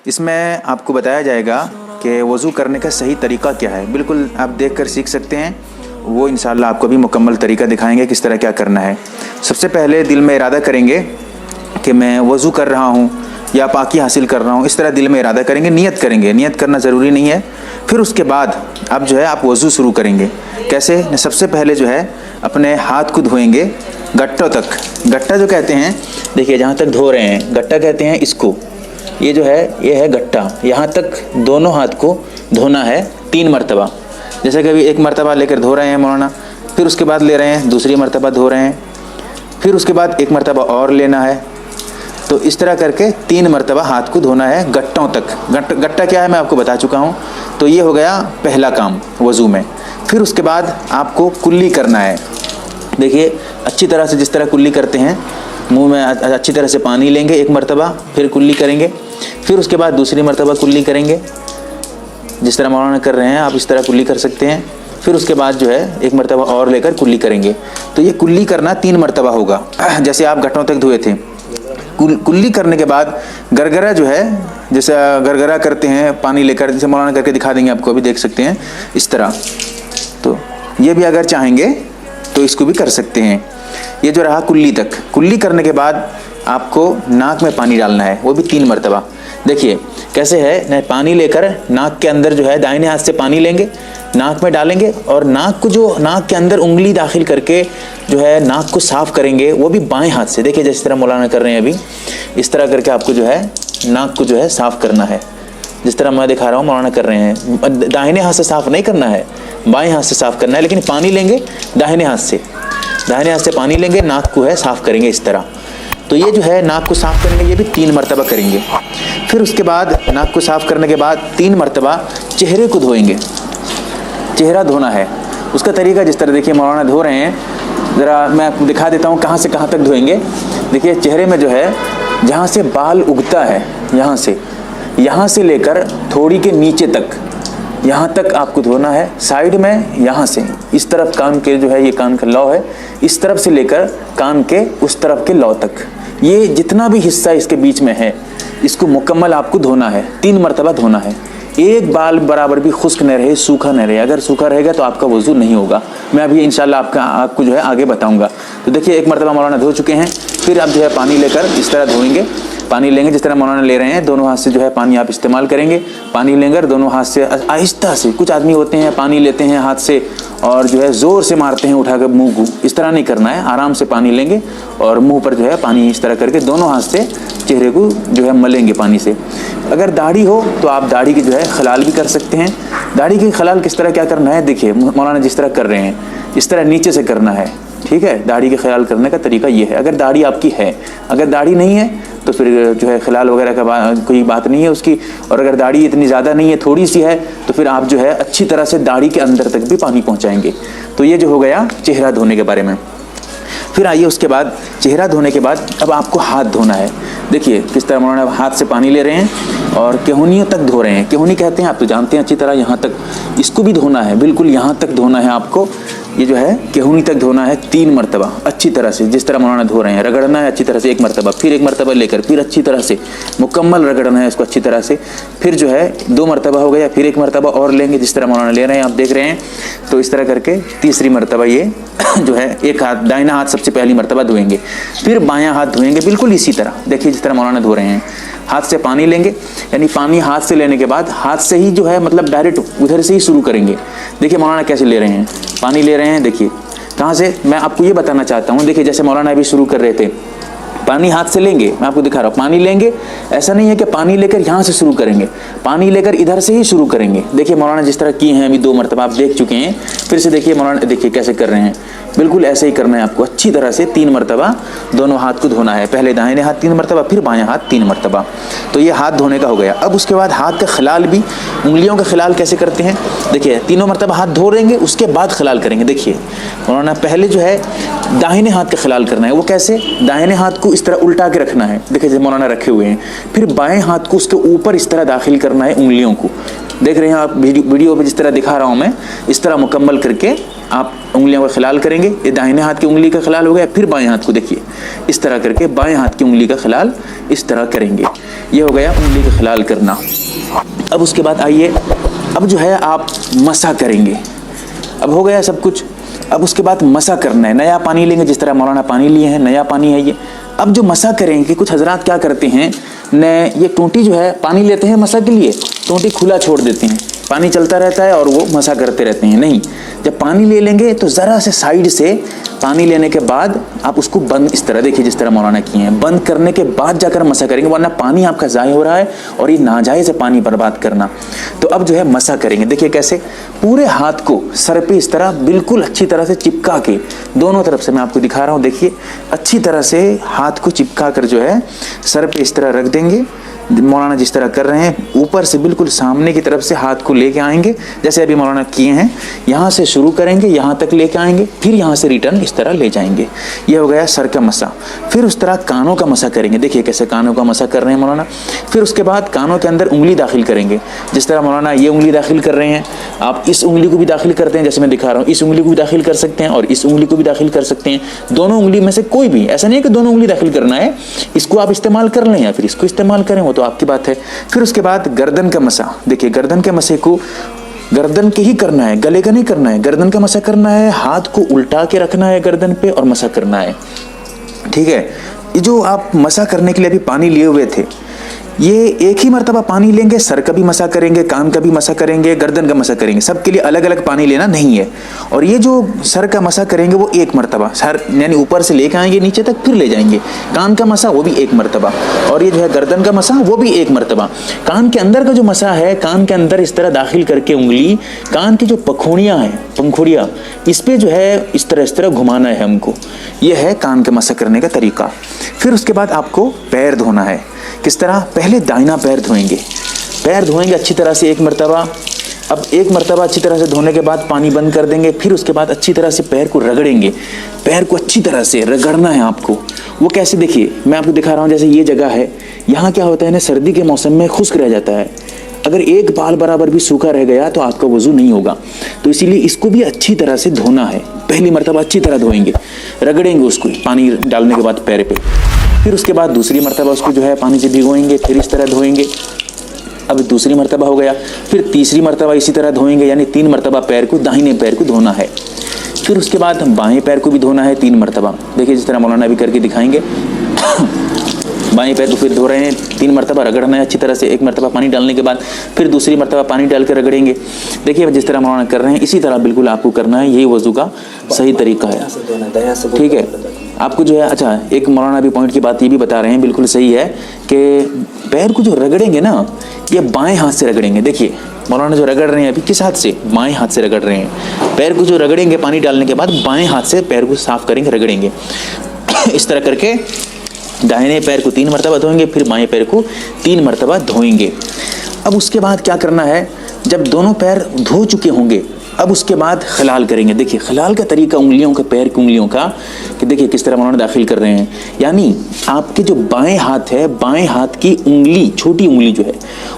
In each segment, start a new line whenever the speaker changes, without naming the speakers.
اس میں آپ کو بتایا جائے گا کہ وضو کرنے کا صحیح طریقہ کیا ہے. بالکل آپ دیکھ کر سیکھ سکتے ہیں. وہ انشاءاللہ آپ کو بھی مکمل طریقہ دکھائیں گے کس طرح کیا کرنا ہے. سب سے پہلے دل میں ارادہ کریں گے کہ میں وضو کر رہا ہوں یا پاکی حاصل کر رہا ہوں. اس طرح دل میں ارادہ کریں گے, نیت کریں گے. نیت کرنا ضروری نہیں ہے. پھر اس کے بعد اب جو ہے آپ وضو شروع کریں گے. کیسے؟ سب سے پہلے جو ہے اپنے ہاتھ کو دھوئیں گے گٹھوں تک. گٹھا جو کہتے ہیں, دیکھیے جہاں تک دھو رہے ہیں گٹھا کہتے ہیں اس کو. یہ جو ہے یہ ہے گٹھا. یہاں تک دونوں ہاتھ کو دھونا ہے 3 مرتبہ. جیسے کہ ابھی 1 مرتبہ لے کر دھو رہے ہیں مولانا, پھر اس کے بعد لے رہے ہیں دوسری مرتبہ دھو رہے ہیں, پھر اس کے بعد 1 مرتبہ اور لینا ہے. تو اس طرح کر کے 3 مرتبہ ہاتھ کو دھونا ہے گٹھوں تک. گٹھا کیا ہے میں آپ کو بتا چکا ہوں. تو یہ ہو گیا پہلا کام وضو میں. پھر اس کے بعد آپ کو کلی کرنا ہے. دیکھیے اچھی طرح سے جس طرح کلی کرتے ہیں, منہ میں اچھی طرح سے پانی لیں گے 1 مرتبہ, پھر کلی کریں گے. پھر اس کے بعد دوسری مرتبہ کلی کریں گے. جس طرح مولانا کر رہے ہیں آپ اس طرح کلی کر سکتے ہیں. پھر اس کے بعد جو ہے 1 مرتبہ اور لے کر کلی کریں گے. تو یہ کلی کرنا 3 مرتبہ ہوگا جیسے آپ گٹھوں تک دھوئے تھے. کلی کرنے کے بعد گرگرا جو ہے, جیسے گرگرا کرتے ہیں پانی لے کر, جیسے مولانا کر کے دکھا دیں گے آپ کو, ابھی دیکھ سکتے ہیں اس طرح. تو یہ بھی اگر چاہیں گے تو اس کو بھی کر سکتے ہیں. یہ جو رہا کلی تک. کلی کرنے کے بعد آپ کو ناک میں پانی ڈالنا ہے, وہ بھی 3 مرتبہ. دیکھیے کیسے ہے, پانی لے کر ناک کے اندر جو ہے دائیں ہاتھ سے پانی لیں گے, ناک میں ڈالیں گے, اور ناک کو جو ناک کے اندر انگلی داخل کر کے جو ہے ناک کو صاف کریں گے, وہ بھی بائیں ہاتھ سے. دیکھیے جس طرح مولانا کر رہے ہیں ابھی, اس طرح کر کے آپ کو جو ہے ناک کو جو ہے صاف کرنا ہے. جس طرح میں دکھا رہا ہوں مولانا کر رہے ہیں. داہنے ہاتھ سے صاف نہیں کرنا ہے, بائیں ہاتھ سے صاف کرنا ہے, لیکن پانی لیں گے داہنے ہاتھ سے. داہنے ہاتھ سے پانی لیں گے, ناک کو ہے صاف کریں گے اس طرح. تو یہ جو ہے ناک کو صاف کریں گے, یہ بھی 3 مرتبہ کریں گے. پھر اس کے بعد ناک کو صاف کرنے کے بعد 3 مرتبہ چہرے کو دھوئیں گے. چہرہ دھونا ہے. اس کا طریقہ جس طرح دیکھیے مولانا دھو رہے ہیں, ذرا میں آپ کو دکھا دیتا ہوں کہاں سے کہاں تک دھوئیں گے. دیکھیے چہرے میں جو ہے جہاں سے بال اگتا ہے, یہاں سے لے کر تھوڑی کے نیچے تک, یہاں تک آپ کو دھونا ہے. سائیڈ میں یہاں سے اس طرف کان کے جو ہے, یہ کان کا لو ہے, اس طرف سے لے کر کان کے اس طرف کے لو تک, یہ جتنا بھی حصہ اس کے بیچ میں ہے اس کو مکمل آپ کو دھونا ہے. 3 مرتبہ دھونا ہے. ایک بال برابر بھی خشک نہ رہے, سوکھا نہ رہے. اگر سوکھا رہے گا تو آپ کا وضو نہیں ہوگا. میں ابھی انشاءاللہ آپ کو جو ہے آگے بتاؤں گا. تو دیکھیے 1 مرتبہ مولانا دھو چکے ہیں. پھر آپ جو ہے پانی لے کر اس طرح دھوئیں گے. پانی لیں گے جس طرح مولانا لے رہے ہیں, دونوں ہاتھ سے جو ہے پانی آپ استعمال کریں گے. پانی لیں گے دونوں ہاتھ سے آہستہ سے. کچھ آدمی ہوتے ہیں پانی لیتے ہیں ہاتھ سے اور جو ہے زور سے مارتے ہیں اٹھا کر منہ کو. اس طرح نہیں کرنا ہے. آرام سے پانی لیں گے اور منہ پر جو ہے پانی اس طرح کر کے دونوں ہاتھ سے چہرے کو جو ہے ملیں گے پانی سے. اگر داڑھی ہو تو آپ داڑھی کی جو ہے خلال بھی کر سکتے ہیں. داڑھی کی خلال کس طرح کیا کرنا ہے, دیکھیے مولانا جس طرح کر رہے ہیں اس طرح نیچے سے کرنا ہے. ٹھیک ہے, داڑھی کے خیال کرنے کا طریقہ یہ ہے. اگر داڑھی آپ کی ہے, اگر داڑھی نہیں ہے تو پھر جو ہے خلال وغیرہ کا کوئی بات نہیں ہے اس کی. اور اگر داڑھی اتنی زیادہ نہیں ہے, تھوڑی سی ہے, تو پھر آپ جو ہے اچھی طرح سے داڑھی کے اندر تک بھی پانی پہنچائیں گے. تو یہ جو ہو گیا چہرہ دھونے کے بارے میں. پھر آئیے اس کے بعد چہرہ دھونے کے بعد اب آپ کو ہاتھ دھونا ہے. دیکھیے کس طرح مولانا ہاتھ سے پانی لے رہے ہیں اور کہونیوں تک دھو رہے ہیں. کہونی کہتے ہیں, آپ تو جانتے ہیں اچھی طرح, یہاں تک اس کو بھی دھونا ہے, بالکل یہاں تک دھونا ہے آپ کو. یہ جو ہے کہونی تک دھونا ہے 3 مرتبہ اچھی طرح سے, جس طرح مولانا دھو رہے ہیں. رگڑنا ہے اچھی طرح سے 1 مرتبہ, پھر 1 مرتبہ لے کر پھر اچھی طرح سے مکمل رگڑنا ہے اس کو اچھی طرح سے. پھر جو ہے 2 مرتبہ ہو گیا, پھر 1 مرتبہ اور لیں گے جس طرح مولانا لے رہے ہیں, آپ دیکھ رہے ہیں. تو اس طرح کر کے تیسری مرتبہ یہ جو ہے ایک ہاتھ, دائنا ہاتھ سب سے پہلی مرتبہ دھوئیں گے, پھر بایاں ہاتھ دھوئیں گے بالکل اسی طرح. دیکھیے جس طرح مولانا دھو رہے ہیں, ہاتھ سے پانی لیں گے, یعنی پانی ہاتھ سے لینے کے بعد ہاتھ سے ہی جو ہے مطلب ڈائریکٹ ادھر سے ہی شروع کریں گے. دیکھیے مولانا کیسے لے رہے ہیں, پانی لے رہے ہیں. دیکھیے کہاں سے, میں آپ کو یہ بتانا چاہتا ہوں. دیکھیے جیسے مولانا ابھی شروع کر رہے تھے, پانی ہاتھ سے لیں گے, میں آپ کو دکھا رہا ہوں. پانی لیں گے, ایسا نہیں ہے کہ پانی لے کر یہاں سے شروع کریں گے, پانی لے کر ادھر سے ہی شروع کریں گے. دیکھیے مولانا جس طرح کیے ہیں ابھی 2 مرتبہ آپ دیکھ چکے ہیں. پھر سے دیکھیے مولانا, دیکھیے کیسے کر رہے ہیں. بالکل ایسے ہی کرنا ہے آپ کو اچھی طرح سے. 3 مرتبہ دونوں ہاتھ کو دھونا ہے. پہلے دائیں ہاتھ 3 مرتبہ, پھر بائیں ہاتھ 3 مرتبہ. تو یہ ہاتھ دھونے کا ہو گیا. اب اس کے بعد ہاتھ کا خلال بھی, انگلیوں کا خلال کیسے کرتے ہیں. دیکھیے 3 مرتبہ ہاتھ دھو لیں گے, اس کے بعد خلال کریں گے. دیکھیے مولانا پہلے جو ہے داہنے ہاتھ کا خلال کرنا ہے. وہ کیسے, داہنے ہاتھ کو اس طرح الٹا کے رکھنا ہے. دیکھیے جیسے مولانا رکھے ہوئے ہیں. پھر بائیں ہاتھ کو اس کے اوپر اس طرح داخل کرنا ہے انگلیوں کو. دیکھ رہے ہیں آپ ویڈیو پہ جس طرح دکھا رہا ہوں میں, اس طرح مکمل کر کے آپ انگلیوں کا خلال کریں گے. یہ دائیں ہاتھ کی انگلی کا خلال ہو گیا. پھر بائیں ہاتھ کو دیکھیے اس طرح کر کے بائیں ہاتھ کی انگلی کا خلال اس طرح کریں گے. یہ ہو گیا انگلی کا خلال کرنا۔ اب اس کے بعد آئیے، اب جو ہے آپ مسح کریں گے۔ اب ہو گیا سب کچھ، اب اس کے بعد مسح کرنا ہے۔ نیا پانی لیں گے، جس طرح مولانا پانی لیے ہیں، نیا پانی ہے یہ۔ اب جو مسح کریں گے، کچھ حضرات کیا کرتے ہیں، یہ ٹونٹی جو ہے پانی لیتے ہیں مسح کے لیے، ٹونٹی کھلا چھوڑ دیتے ہیں، پانی چلتا رہتا ہے اور وہ مسح کرتے رہتے ہیں۔ نہیں، جب پانی لے لیں گے تو ذرا سے سائیڈ سے پانی لینے کے بعد آپ اس کو بند، اس طرح دیکھیے جس طرح مولانا کیے ہیں، بند کرنے کے بعد جا کر مسح کریں گے، ورنہ پانی آپ کا ضائع ہو رہا ہے اور یہ ناجائز ہے پانی برباد کرنا۔ تو اب جو ہے مسح کریں گے، دیکھیے کیسے، پورے ہاتھ کو سر پہ اس طرح بالکل اچھی طرح سے چپکا کے، دونوں طرف سے میں آپ کو دکھا رہا ہوں، دیکھیے اچھی طرح سے ہاتھ کو چپکا کر جو ہے سر پہ اس طرح رکھ دیں گے۔ مولانا جس طرح کر رہے ہیں، اوپر سے بالکل سامنے کی طرف سے ہاتھ کو لے کے آئیں گے، جیسے ابھی مولانا کیے ہیں، یہاں سے شروع کریں گے، یہاں تک لے کے آئیں گے، پھر یہاں سے ریٹرن اس طرح لے جائیں گے۔ یہ ہو گیا سر کا مسح۔ پھر اس طرح کانوں کا مسح کریں گے، دیکھیے کیسے کانوں کا مسح کر رہے ہیں مولانا۔ پھر اس کے بعد کانوں کے اندر انگلی داخل کریں گے، جس طرح مولانا یہ انگلی داخل کر رہے ہیں، آپ اس انگلی کو بھی داخل کرتے ہیں، جیسے میں دکھا رہا ہوں، اس انگلی کو بھی داخل کر سکتے ہیں اور اس انگلی کو بھی داخل کر سکتے ہیں، دونوں انگلی میں سے کوئی بھی، ایسا نہیں ہے کہ دونوں انگلی داخل کرنا ہے، اس کو آپ استعمال کر لیں یا پھر اس کو استعمال کریں، وہ تو آپ کی بات ہے۔ پھر اس کے بعد گردن کا مسح، دیکھیے گردن کے مسح کو گردن کے ہی کرنا ہے، گلے کا نہیں کرنا ہے، گردن کا مسح کرنا ہے، ہاتھ کو الٹا کے رکھنا ہے گردن پہ اور مسح کرنا ہے، ٹھیک ہے۔ یہ جو آپ مسح کرنے کے لیے ابھی پانی لیے ہوئے تھے، یہ ایک ہی مرتبہ پانی لیں گے، سر کا بھی مسح کریں گے، کان کا بھی مسح کریں گے، گردن کا مسح کریں گے، سب کے لیے الگ الگ پانی لینا نہیں ہے۔ اور یہ جو سر کا مسح کریں گے وہ ایک مرتبہ، سر یعنی اوپر سے لے کے آئیں گے نیچے تک، پھر لے جائیں گے۔ کان کا مسح وہ بھی ایک مرتبہ، اور یہ جو ہے گردن کا مسح وہ بھی ایک مرتبہ۔ کان کے اندر کا جو مسح ہے، کان کے اندر اس طرح داخل کر کے انگلی، کان کی جو پکھوڑیاں ہیں، پنکھوڑیاں، اس پہ جو ہے اس طرح گھمانا ہے ہم کو، یہ ہے کان کا مسح کرنے کا طریقہ۔ پھر اس کے بعد آپ کو پیر دھونا ہے، کس طرح، پہلے دائنا پیر دھوئیں گے، پیر دھوئیں گے اچھی طرح سے ایک مرتبہ۔ اب ایک مرتبہ اچھی طرح سے دھونے کے بعد پانی بند کر دیں گے، پھر اس کے بعد اچھی طرح سے پیر کو رگڑیں گے، پیر کو اچھی طرح سے رگڑنا ہے آپ کو۔ وہ کیسے، دیکھیے میں آپ کو دکھا رہا ہوں، جیسے یہ جگہ ہے، یہاں کیا ہوتا ہے نا، سردی کے موسم میں خشک رہ جاتا ہے، اگر ایک بال برابر بھی سوکھا رہ گیا تو آپ کا وضو نہیں ہوگا، تو اسی لیے اس کو بھی اچھی طرح سے دھونا ہے۔ پہلی مرتبہ اچھی طرح دھوئیں گے، رگڑیں گے اس کو پانی ڈالنے کے بعد پیر پہ، پھر اس کے بعد دوسری مرتبہ اس کو جو ہے پانی سے بھگوئیں گے، پھر اس طرح دھوئیں گے۔ اب دوسری مرتبہ ہو گیا، پھر تیسری مرتبہ اسی طرح دھوئیں گے، یعنی 3 مرتبہ پیر کو، داہنے پیر کو دھونا ہے۔ پھر اس کے بعد بائیں پیر کو بھی دھونا ہے 3 مرتبہ، دیکھیے جس طرح مولانا بھی کر کے دکھائیں گے۔ بائیں پیر کو پھر دھو رہے ہیں، 3 مرتبہ رگڑنا ہے اچھی طرح سے، 1 مرتبہ پانی ڈالنے کے بعد پھر دوسری مرتبہ پانی ڈال کے رگڑیں گے۔ دیکھیے جس طرح مولانا کر رہے ہیں اسی طرح بالکل آپ کو کرنا ہے، یہی وضو کا صحیح طریقہ ہے، ٹھیک ہے۔ آپ کو جو ہے، اچھا ایک مولانا بھی پوائنٹ کی بات یہ بھی بتا رہے ہیں، بالکل صحیح ہے، کہ پیر کو جو رگڑیں گے نا، یہ بائیں ہاتھ سے رگڑیں گے۔ دیکھیے مولانا جو رگڑ رہے ہیں ابھی کس ہاتھ سے، بائیں ہاتھ سے رگڑ رہے ہیں، پیر کو جو رگڑیں گے پانی ڈالنے کے بعد بائیں ہاتھ سے پیر کو صاف کریں گے، رگڑیں گے، اس طرح کر کے داہنے پیر کو 3 مرتبہ دھوئیں گے، پھر بائیں پیر کو 3 مرتبہ دھوئیں گے۔ اب اس کے بعد کیا کرنا ہے، جب دونوں پیر دھو چکے ہوں گے، اب اس کے بعد خلال کریں گے۔ دیکھیے خلال کا طریقہ انگلیوں کا، پیر کی انگلیوں کا، کہ دیکھیے کس طرح مولانا داخل کر رہے ہیں، یعنی آپ کے جو بائیں ہاتھ ہے، بائیں ہاتھ کی انگلی، چھوٹی انگلی جو ہے،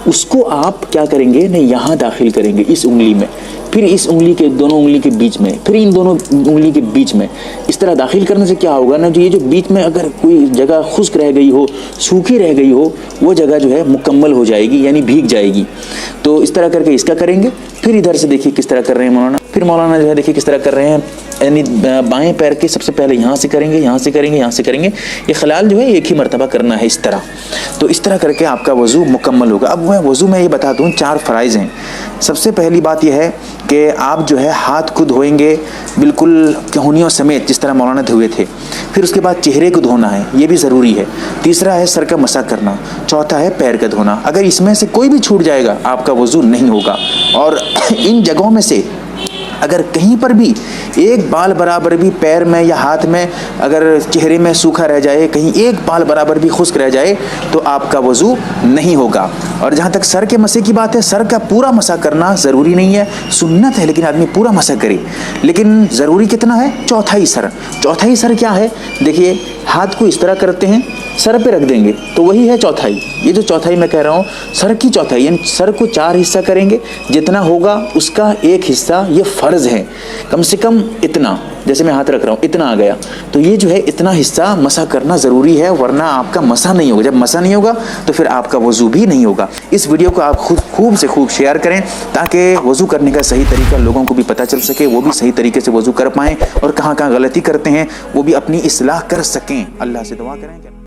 اس کو آپ کیا کریں گے، نہیں یہاں داخل کریں گے اس انگلی میں، پھر اس انگلی کے، دونوں انگلی کے بیچ میں، پھر ان دونوں انگلی کے بیچ میں، اس طرح داخل کرنے سے کیا ہوگا نا، جو یہ جو بیچ میں اگر کوئی جگہ خشک رہ گئی ہو، سوکھی رہ گئی ہو، وہ جگہ جو ہے مکمل ہو جائے گی، یعنی بھیگ جائے گی۔ تو اس طرح کر کے اس کا کریں گے، پھر ادھر سے دیکھیے کس طرح کر رہے ہیں مولانا، پھر مولانا جو ہے دیکھیے کس طرح کر رہے ہیں، یعنی بائیں پیر کے سب سے پہلے یہاں سے کریں گے، یہاں سے کریں گے، یہاں سے کریں گے، یہ خلال جو ہے ایک ہی مرتبہ کرنا ہے اس طرح۔ تو اس طرح کر کے آپ کا وضو مکمل ہوگا۔ اب میں وضو میں یہ بتا دوں 4 فرائض ہیں۔ سب سے پہلی بات یہ ہے کہ آپ جو ہے ہاتھ کو دھوئیں گے بالکل کہونیوں سمیت، جس طرح مولانا دھوئے تھے۔ پھر اس کے بعد چہرے کو دھونا ہے، یہ بھی ضروری ہے۔ تیسرا ہے سر کا مسح کرنا، چوتھا ہے پیر کا دھونا۔ اگر اس میں سے کوئی بھی چھوٹ جائے گا آپ کا وضو نہیں ہوگا۔ اور ان جگہوں میں سے اگر کہیں پر بھی ایک بال برابر بھی پیر میں یا ہاتھ میں، اگر چہرے میں سوکھا رہ جائے، کہیں ایک بال برابر بھی خشک رہ جائے، تو آپ کا وضو نہیں ہوگا۔ اور جہاں تک سر کے مسح کی بات ہے، سر کا پورا مسح کرنا ضروری نہیں ہے، سنت ہے، لیکن آدمی پورا مسح کرے۔ لیکن ضروری کتنا ہے، چوتھائی سر۔ چوتھائی سر کیا ہے، دیکھیے ہاتھ کو اس طرح کرتے ہیں، سر پہ رکھ دیں گے تو وہی ہے چوتھائی. یہ جو چوتھائی میں کہہ رہا ہوں سر کی چوتھائی، یعنی سر کو 4 حصہ کریں گے، جتنا ہوگا اس کا 1 حصہ یہ فرض ہے، کم سے کم اتنا، جیسے میں ہاتھ رکھ رہا ہوں اتنا آ گیا، تو یہ جو ہے اتنا حصہ مسح کرنا ضروری ہے، ورنہ آپ کا مسح نہیں ہوگا. جب مسح نہیں ہوگا تو پھر آپ کا وضو بھی نہیں ہوگا. اس ویڈیو کو آپ خوب سے خوب شیئر کریں تاکہ وضو کرنے کا صحیح طریقہ لوگوں کو بھی پتہ چل سکے، وہ بھی صحیح طریقے سے وضو کر پائیں، اور کہاں کہاں غلطی کرتے ہیں وہ بھی اپنی اصلاح کر سکیں. اللہ سے دعا کریں.